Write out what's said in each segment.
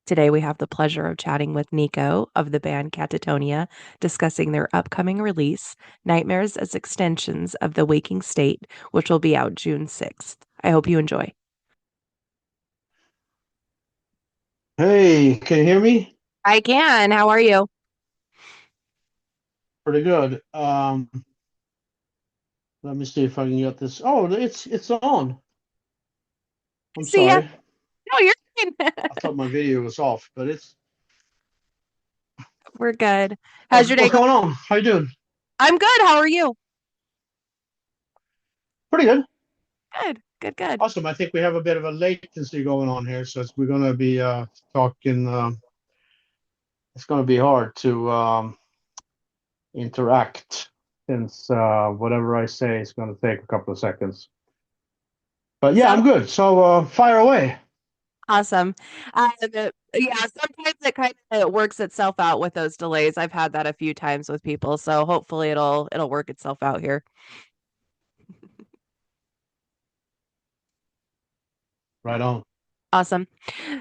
Today we have the pleasure of chatting with Nico of the band Katatonia, discussing their upcoming release, Nightmares as Extensions of the Waking State, which will be out June 6th. I hope you enjoy. Hey, can you hear me? I can. How are you? Pretty good. Let me see if I can get this. Oh, it's on. I'm See ya. sorry. No, you're fine. I thought my video was off, but it's We're good. How's your day what's going? going on? How you doing? I'm good. How are you? Pretty good. Good. Good, good. Awesome. I think we have a bit of a latency going on here, so we're gonna be talking. It's gonna be hard to interact since whatever I say is gonna take a couple of seconds. But yeah, Sounds I'm good. So fire away. awesome. Yeah, sometimes it kind of works itself out with those delays. I've had that a few times with people, so hopefully it'll work itself out here. Right on. Awesome.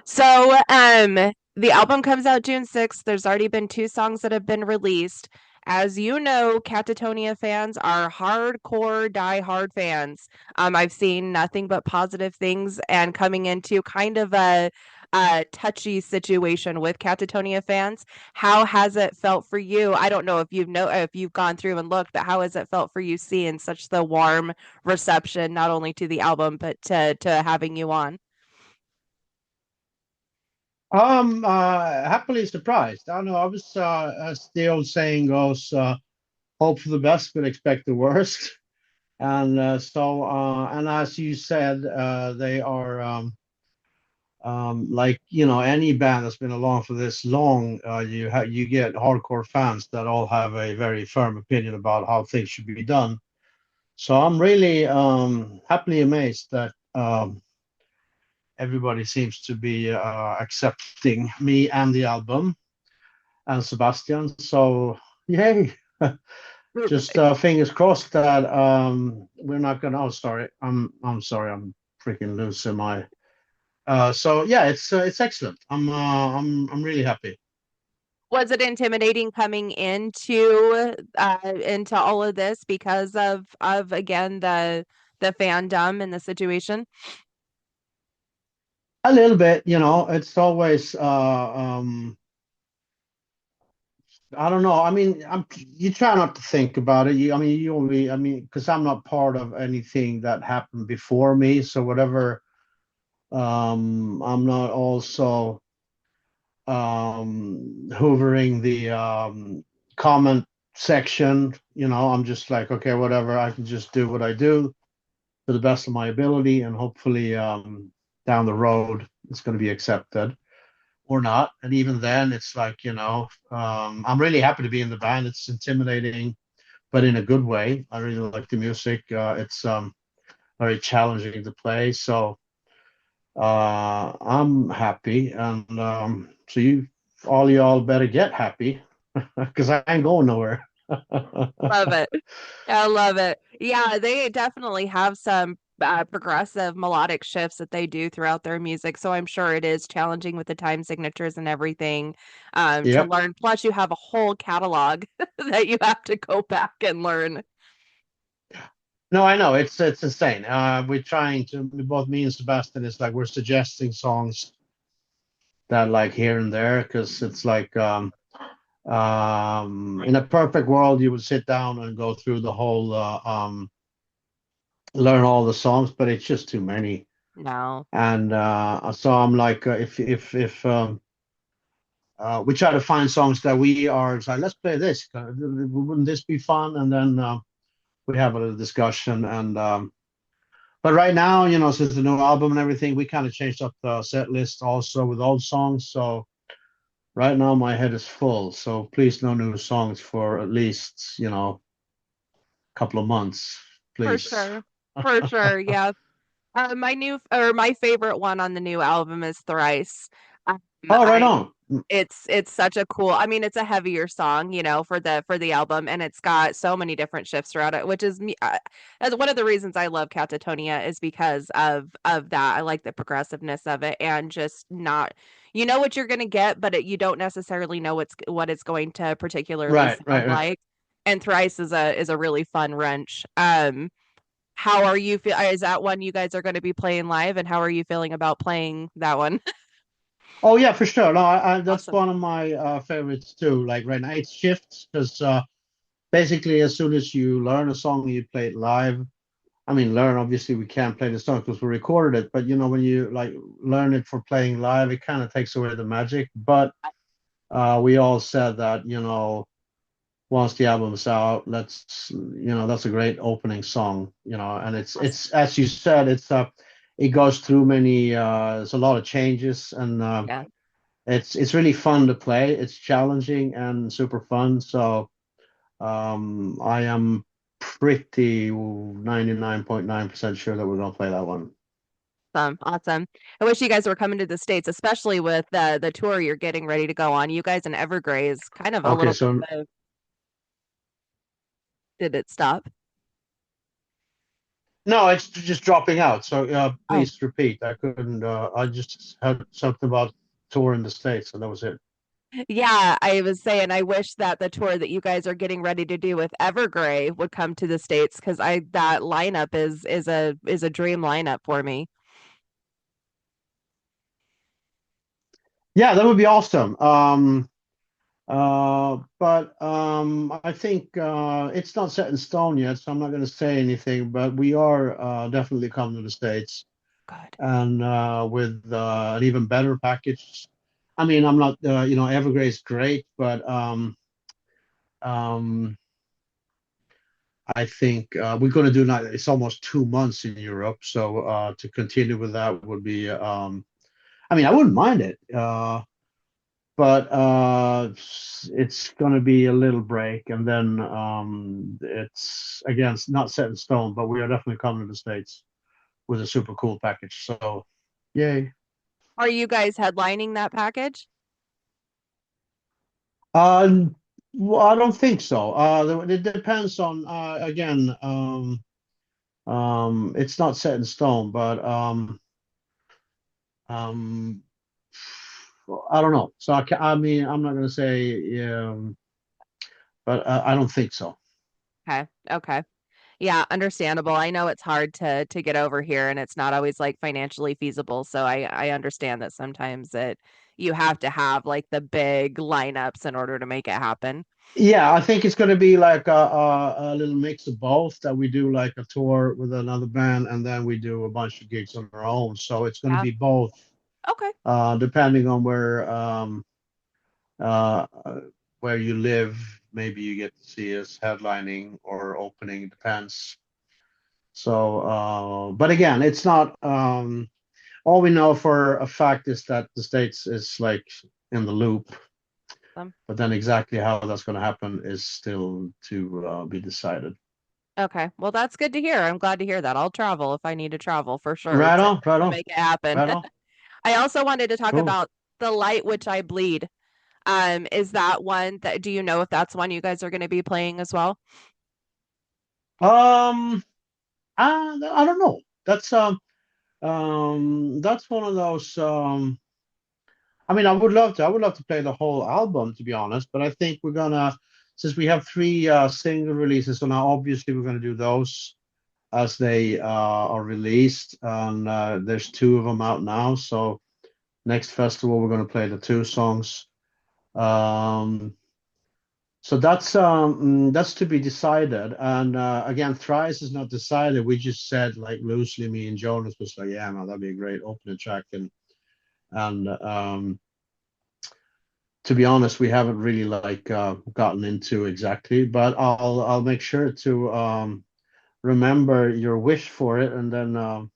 So, the album comes out June 6th. There's already been two songs that have been released. As you know, Catatonia fans are hardcore, die-hard fans. I've seen nothing but positive things, and coming into kind of a touchy situation with Catatonia fans. How has it felt for you? I don't know if you've gone through and looked, but how has it felt for you seeing such the warm reception, not only to the album, but to having you on? Happily surprised. I don't know. I was, as the old saying goes, hope for the best, but expect the worst. And as you said, they are like any band that's been along for this long. You get hardcore fans that all have a very firm opinion about how things should be done. So I'm really happily amazed that everybody seems to be accepting me and the album and Sebastian. So yay! Just fingers crossed that we're not gonna. Oh, sorry. I'm sorry. I'm freaking losing my. So yeah, it's excellent. I'm really happy. Was it intimidating coming into all of this because of again the fandom and the situation? A little bit, it's always I don't know. I mean, you try not to think about it. I mean, you only, I mean, because I'm not part of anything that happened before me. So whatever, I'm not also hoovering the comment section. I'm just like, okay, whatever. I can just do what I do to the best of my ability, and hopefully, down the road, it's going to be accepted or not. And even then, it's like, I'm really happy to be in the band. It's intimidating, but in a good way. I really like the music. It's very challenging to play. So I'm happy. And so all y'all better get happy because I ain't going nowhere. Love it. I love it. Yeah, they definitely have some progressive melodic shifts that they do throughout their music. So I'm sure it is challenging with the time signatures and everything to Yep. learn. Plus, you have a whole catalog that you have to go back and learn. No, I know it's insane. We're trying to both me and Sebastian. It's like we're suggesting songs that like here and there because it's like in a perfect world you would sit down and go through the whole learn all the songs, but it's just too many. No. And so I'm like, if we try to find songs that we are like, let's play this. Wouldn't this be fun? And then we have a little discussion. And but right now, since the new album and everything, we kind of changed up the set list also with old songs. So right now my head is full. So please no new songs for at least a couple of months, For please. sure. For sure. Yeah. My favorite one on the new album is Thrice. Oh, right I on. it's such a cool, I mean, it's a heavier song, for the album, and it's got so many different shifts throughout it, which is me as one of the reasons I love Catatonia is because of that. I like the progressiveness of it and just not you know what you're going to get, but you don't necessarily know what it's going to particularly Right, sound right, right. like. And Thrice is a really fun wrench. How are you feel? Is that one you guys are going to be playing live? And how are you feeling about playing that one? Oh yeah, for sure. No, that's Awesome. one of my favorites too. Like right now, it shifts because basically as soon as you learn a song, you play it live. I mean, learn obviously we can't play the song because we recorded it, but you know when you like learn it for playing live, it kind of takes away the magic. But we all said that once the album's out, that's a great opening song, and Awesome. it's as you said, it goes through many there's a lot of changes, and Yeah. it's really fun to play. It's challenging and super fun. So I am pretty 99.9% sure that we're gonna play that one. Awesome. Awesome. I wish you guys were coming to the States, especially with the tour you're getting ready to go on. You guys in Evergrey is kind of a Okay, little bit so of, did it stop? no, it's just dropping out. So Oh, please repeat. I couldn't. I just had something about tour in the States, and that was it. yeah, I was saying I wish that the tour that you guys are getting ready to do with Evergrey would come to the States because I that lineup is a dream lineup for me. Yeah, that would be awesome. But I think it's not set in stone yet, so I'm not going to say anything. But we are definitely coming to the States, Good. and with an even better package. I mean, I'm not, Evergrey is great, but um, I think we're going to do not. It's almost 2 months in Europe, so to continue with that would be. I mean, I wouldn't mind it. But it's going to be a little break, and then it's again it's not set in stone, but we are definitely coming to the States with a super cool package. So, yay! Are you guys headlining that package? Uh, well, I don't think so. It depends on again. It's not set in stone, but um, I don't know. So I mean, I'm not going to say, but I don't think so. Okay. Okay. Yeah, understandable. I know it's hard to get over here and it's not always like financially feasible. So I understand that sometimes it you have to have like the big lineups in order to make it happen. Yeah, I think it's going to be like a little mix of both that we do like a tour with another band and then we do a bunch of gigs on our own. So it's going to Yeah. be both, Okay. depending on uh, where you live. Maybe you get to see us headlining or opening, depends. So, but again, it's not. All we know for a fact is that the States is like in the loop. Um, But then exactly how that's going to happen is still to be decided. okay. Well, that's good to hear. I'm glad to hear that. I'll travel if I need to travel for sure Right to on, right to on, make it happen. right on. I also wanted to talk Cool. about the light which I bleed. Is that one that do you know if that's one you guys are going to be playing as well? Um, I don't know. That's one of those. I mean, I would love to play the whole album, to be honest. But I think we're gonna, since we have three single releases, so now obviously we're gonna do those as they are released, and there's two of them out now. So next festival, we're gonna play the two songs. Um, So that's to be decided. And again, Thrice is not decided. We just said like loosely, me and Jonas was like, yeah, no, that'd be a great opening track. And to be honest, we haven't really like gotten into exactly, but I'll make sure to remember your wish for it. And then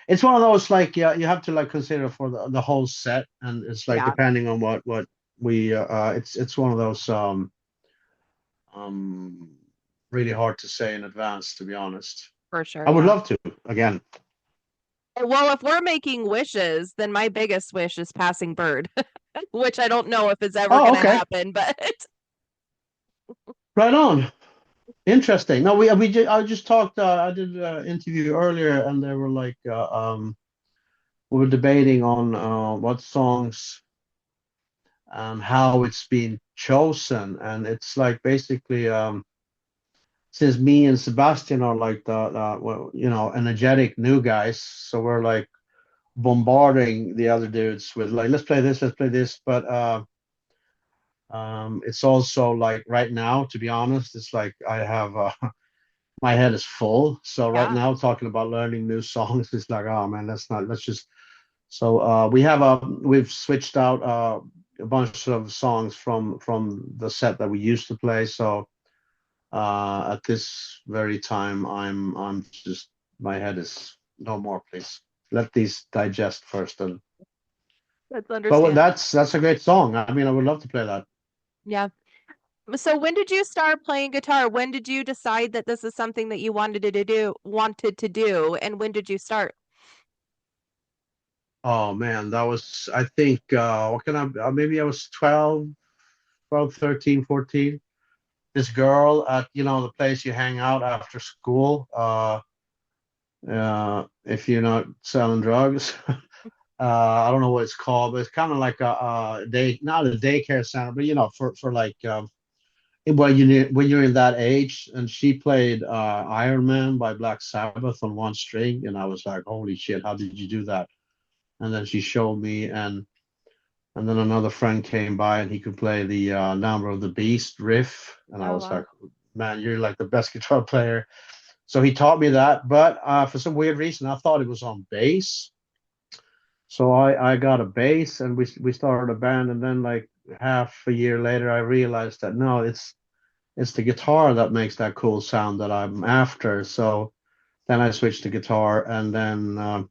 it's one of those like yeah, you have to like consider for the whole set, and it's like Yeah, depending on what we it's one of those Um, really hard to say in advance, to be honest. for sure. I would Yeah. love to again. Well, if we're making wishes, then my biggest wish is passing bird, which I don't know if it's ever Oh, going to okay, happen, but right on. Interesting. No, I just talked. I did an interview earlier, and they were like, we were debating on what songs and how it's been chosen, and it's like basically since me and Sebastian are like the well, energetic new guys, so we're like bombarding the other dudes with like, let's play this, but it's also like right now, to be honest, it's like I have my head is full. So right Yeah, now, talking about learning new songs is like, oh man, let's just. So we've switched out a bunch of songs from the set that we used to play. So at this very time, I'm just my head is no more, please. Let these digest first, and that's but understandable. that's a great song. I mean, I would love to play that. Yeah. So when did you start playing guitar? When did you decide that this is something that you wanted to do, and when did you start? Oh man, that was I think what can I maybe I was 12, 13, 14. This girl at the place you hang out after school, if you're not selling drugs. I don't know what it's called, but it's kind of like a day, not a daycare center, but for like when you're in that age. And she played Iron Man by Black Sabbath on one string, and I was like, holy shit, how did you do that? And then she showed me, and then another friend came by and he could play the Number of the Beast riff, and I Oh was wow. like, man, you're like the best guitar player. So he taught me that, but for some weird reason, I thought it was on bass. So I got a bass and we started a band, and then like half a year later, I realized that no, it's the guitar that makes that cool sound that I'm after. So then I switched to guitar, and then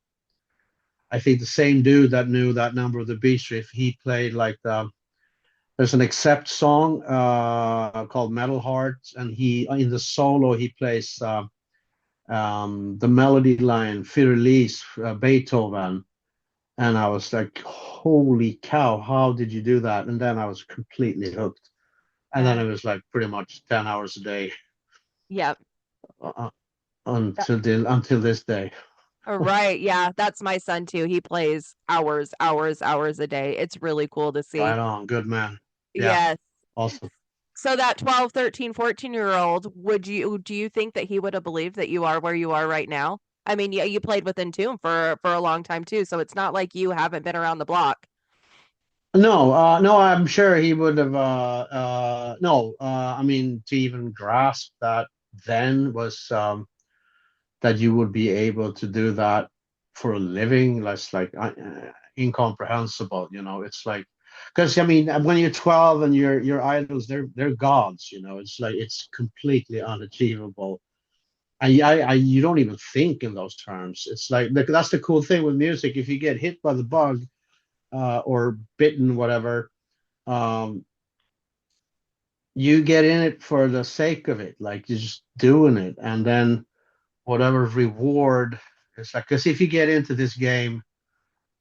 I think the same dude that knew that Number of the Beast riff, he played like there's an Accept song called Metal Heart, and he in the solo he plays the melody line Fir-Elise, Beethoven, and I was like, holy cow, how did you do that? And then I was completely hooked, and then Yeah. it was like pretty much 10 hours a day Yep. uh, That- until this day. All right. Yeah, that's my son too. He plays hours, hours, hours a day. It's really cool to see. Right on, good man. Yeah, Yes. awesome. So that 12, 13, 14-year-old, do you think that he would have believed that you are where you are right now? I mean, yeah, you played with Entomb for a long time too, so it's not like you haven't been around the block. No, no, I'm sure he would have. No, I mean, to even grasp that then was that you would be able to do that for a living. That's like incomprehensible. It's like because I mean, when you're 12 and your idols, they're gods. It's like it's completely unachievable. You don't even think in those terms. It's like that's the cool thing with music. If you get hit by the bug or bitten, whatever, um, you get in it for the sake of it. Like you're just doing it, and then whatever reward it's like. Because if you get into this game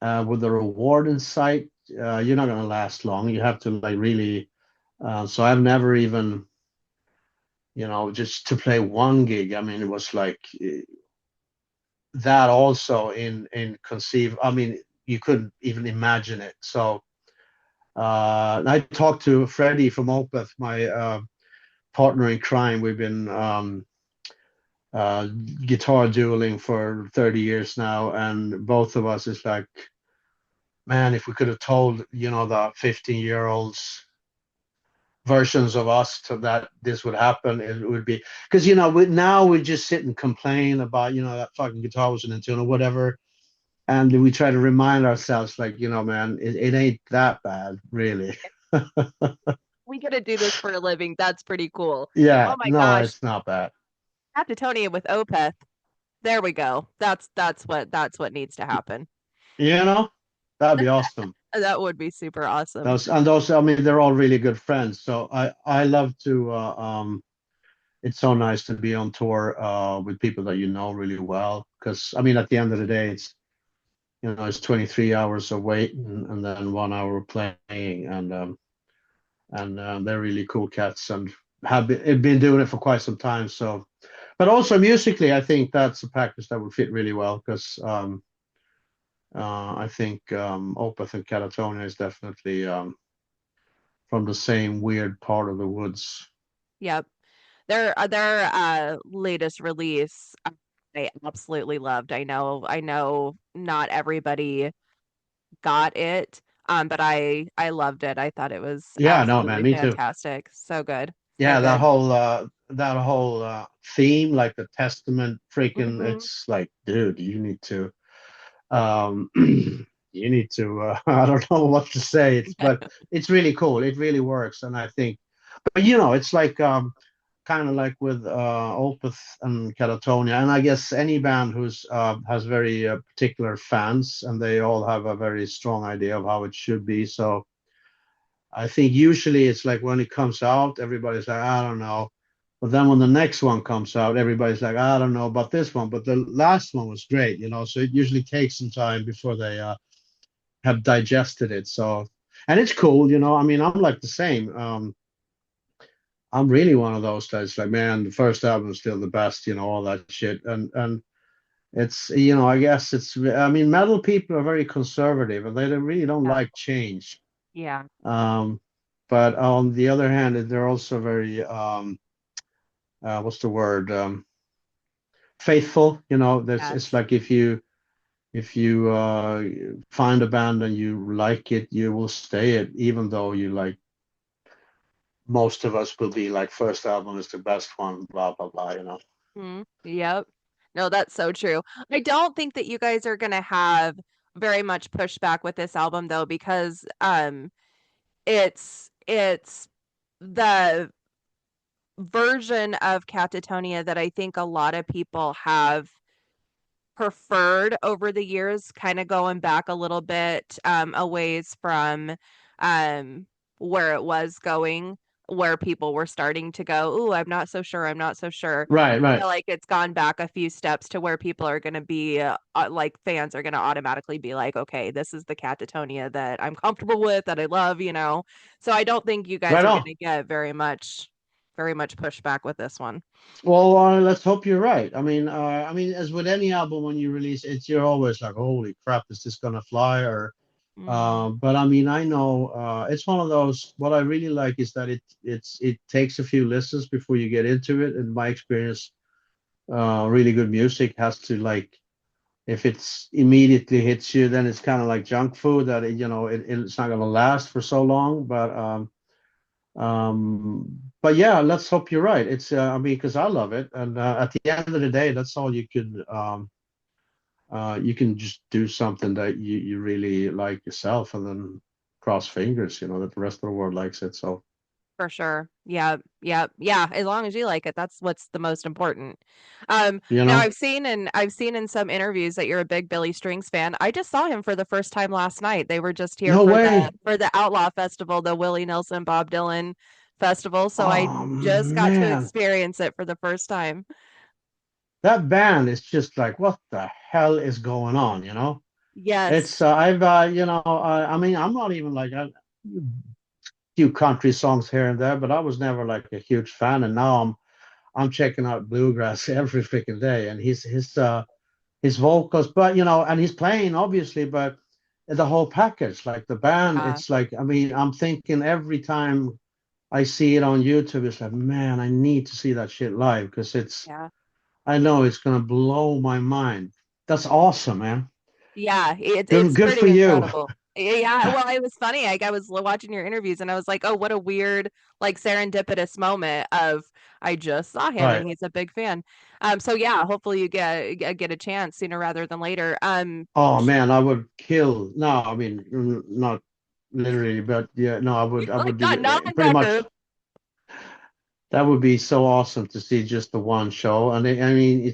with the reward in sight, you're not going to last long. You have to like really. So I've never even, just to play one gig. I mean, it was like that also in conceive. I mean, you couldn't even imagine it. So I talked to Freddie from Opeth, my partner in crime. We've been uh, guitar dueling for 30 years now, and both of us is like, man, if we could have told, the 15-year-olds versions of us to that this would happen, it would be because now we just sit and complain about that fucking guitar wasn't in tune or whatever, and we try to remind ourselves like, man, it ain't that bad, really. We get to do this for a living. That's pretty cool. Yeah, Oh my no, gosh. it's not bad. Katatonia with Opeth. There we go. That's what needs to happen. You know, that'd be awesome. That would be super awesome. Those, I mean, they're all really good friends. So I love to. It's so nice to be on tour with people that you know really well. Because I mean, at the end of the day, it's 23 hours of waiting and then 1 hour of playing, and they're really cool cats and have been doing it for quite some time. So, but also musically, I think that's a package that would fit really well because I think Opeth and Katatonia is definitely from the same weird part of the woods. Yep. Their latest release I absolutely loved. I know not everybody got it, but I loved it. I thought it was Yeah, no, man, absolutely me too. fantastic. So good. So Yeah, good. that whole theme, like the Testament, freaking, Hmm. it's like, dude, you need to you need to I don't know what to say. But it's really cool. It really works, and I think, but it's like kind of like with Opeth and Catatonia, and I guess any band who's has very particular fans, and they all have a very strong idea of how it should be. So I think usually it's like when it comes out, everybody's like, I don't know. But then when the next one comes out, everybody's like, I don't know about this one. But the last one was great, So it usually takes some time before they have digested it. So, and it's cool, I mean, I'm like the same. I'm really one of those that's like, man, the first album is still the best, all that shit. And it's, I guess I mean, metal people are very conservative and they really don't Yeah. like change. Yeah. Um, but on the other hand, they're also very, what's the word? Faithful. It's Yes. like if you find a band and you like it, you will stay it, even though you like most of us will be like first album is the best one, blah blah blah. Yep. No, that's so true. I don't think that you guys are gonna have very much pushback with this album though, because it's the version of Catatonia that I think a lot of people have preferred over the years, kind of going back a little bit a ways from um, where it was going, where people were starting to go, "Ooh, I'm not so sure. I'm not so sure." Right, I right, feel like it's gone back a few steps to where people are going to be like fans are going to automatically be like, "Okay, this is the Catatonia that I'm comfortable with, that I love." So I don't think you guys right are going on. to get very much pushback with this one. Well, let's hope you're right. I mean, as with any album when you release it, you're always like, "Holy crap, is this gonna fly?" Or, Hmm. but I mean, I know it's one of those. What I really like is that it takes a few listens before you get into it. In my experience, really good music has to like, if it's immediately hits you, then it's kind of like junk food that it's not gonna last for so long. But yeah, let's hope you're right. It's I mean, because I love it, and at the end of the day, that's all you can just do something that you really like yourself, and then cross fingers, that the rest of the world likes it. So For sure. Yeah, yeah, yeah. As long as you like it, that's what's the most important. you Now know, I've seen in some interviews that you're a big Billy Strings fan. I just saw him for the first time last night. They were just here no for the way. for the Outlaw Festival, the Willie Nelson Bob Dylan festival. So I Oh just got to man, experience it for the first time. that band is just like, what the hell is going on? It's Yes. I've I mean, I'm not even like a few country songs here and there, but I was never like a huge fan, and now I'm checking out bluegrass every freaking day, and his vocals, but and he's playing obviously, but the whole package, like the band, Yeah. it's like, I mean, I'm thinking every time I see it on YouTube, it's like, man, I need to see that shit live because Yeah. I know it's gonna blow my mind. That's awesome, man. Yeah, Good, it's good for pretty you. incredible. Yeah, well, it was funny. Like I was watching your interviews and I was like, "Oh, what a weird like serendipitous moment of I just saw him and Right. he's a big fan." So yeah, hopefully you get a chance sooner rather than later. Oh man, I would kill. No, I mean, not literally, but yeah, no, I would do Not it pretty much. non-Deku. That would be so awesome to see just the one show. And I mean,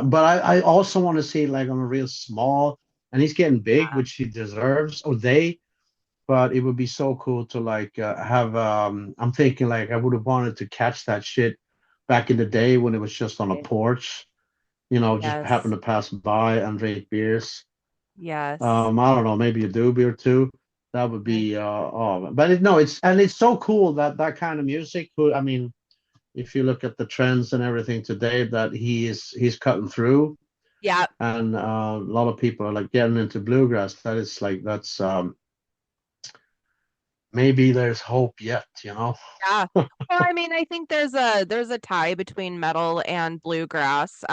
but I also want to see it like on a real small, and he's getting big, Yeah, which he deserves, or but it would be so cool to like have, I'm thinking like I would have wanted to catch that shit back in the day when it was just on a right. porch, just happen Yes. to pass by and drink beers. Yes. I don't know, maybe a doobie or two. That would Right. be oh, but no, it's so cool that that kind of music. I mean, if you look at the trends and everything today, that he's cutting through. Yeah, and a lot of people are like getting into bluegrass. That is like that's maybe there's hope yet, you know? yeah. Well, I mean, I think there's a tie between metal and bluegrass.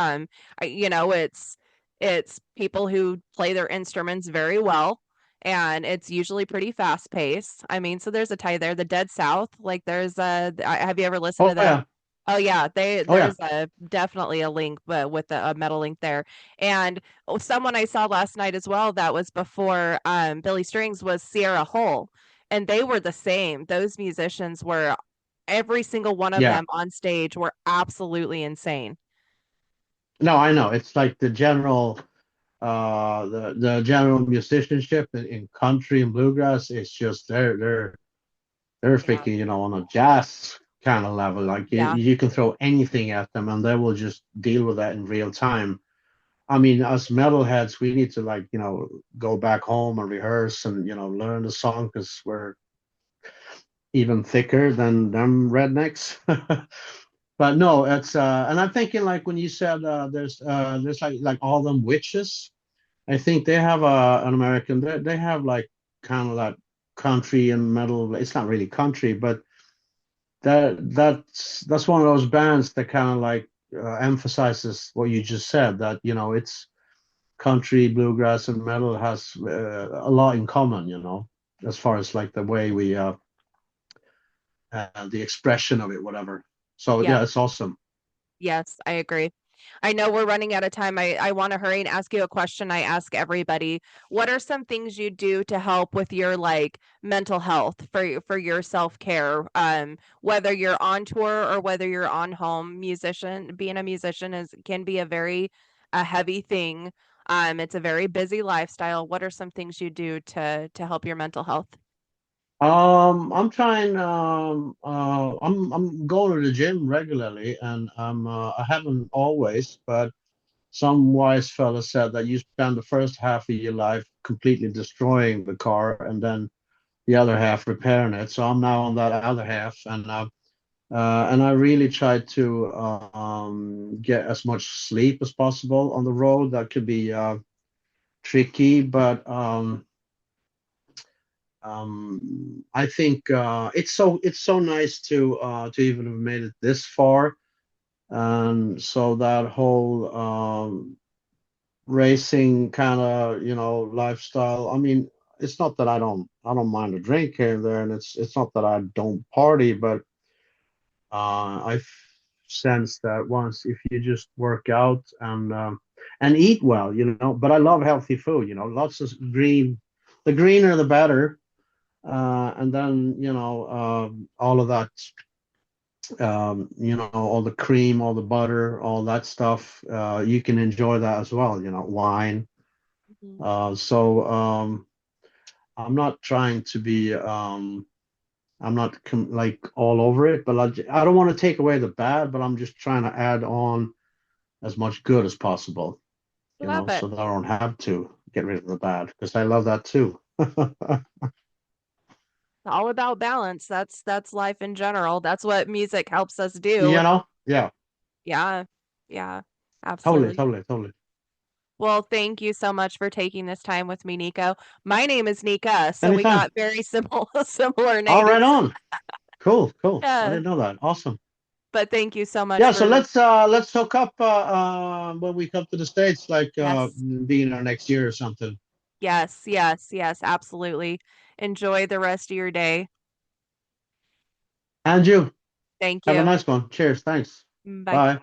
It's people who play their instruments very well, and it's usually pretty fast paced. I mean, so there's a tie there. The Dead South, like have you ever listened to Oh them? yeah, Oh yeah, oh yeah, there's a definitely a link, but with a metal link there. And someone I saw last night as well that was before Billy Strings was Sierra Hull, and they were the same. Those musicians were every single one of yeah. them on stage were absolutely insane. No, I know. It's like the general the general musicianship in country and bluegrass is just they're Yeah, freaking, you know, on a jazz kind of level. Like yeah, you can throw anything at them and they will just deal with that in real time. I mean, us metalheads, we need to like, you know, go back home and rehearse and, you know, learn the song because we're even thicker than them rednecks. But no, it's and I'm thinking like when you said there's like all them witches. I think they have an American. They have like kind of that country and metal. It's not really country, but that's one of those bands that kind of like emphasizes what you just said. That you know it's country, bluegrass, and metal has a lot in common. You know, as far as like the way we the expression of it, whatever. So yeah. yeah, it's awesome. Yes, I agree. I know we're running out of time. I want to hurry and ask you a question I ask everybody. What are some things you do to help with your like mental health for your self-care? Whether you're on tour or whether you're on home, being a musician is can be a heavy thing. It's a very busy lifestyle. What are some things you do to help your mental health? I'm trying. I'm going to the gym regularly, and I haven't always, but some wise fella said that you spend the first half of your life completely destroying the car, and then the other half repairing it. So I'm now on that other half, and I really try to get as much sleep as possible on the road. That could be tricky, but I think it's so nice to even have made it this far, and so that whole racing kind of you know lifestyle. I mean, it's not that I don't mind a drink here and there, and it's not that I don't party, but I sense that once if you just work out and eat well, you know. But I love healthy food, you know, lots of green. The greener the better, and then you know all of that you know all the cream, all the butter, all that stuff you can enjoy that as well, you know, wine. Mhm. So I'm not trying to be I'm not like all over it, but I don't want to take away the bad, but I'm just trying to add on as much good as possible, you Love know, it. so that I don't have to get rid of the bad because I love that too. All about balance. That's life in general. That's what music helps us You do. know? Yeah, Yeah. Yeah. totally, Absolutely. totally, totally. Well, thank you so much for taking this time with me, Nico. My name is Nika, so we Anytime. got very similar All right, names. on. Cool, cool. I Yeah. didn't know that. Awesome. But thank you so much Yeah, so for let's hook up when we come to the States, like yes. being our next year or something. Yes, yes, yes, absolutely. Enjoy the rest of your day. And you Thank have a you. nice one. Cheers. Thanks. Bye. Bye.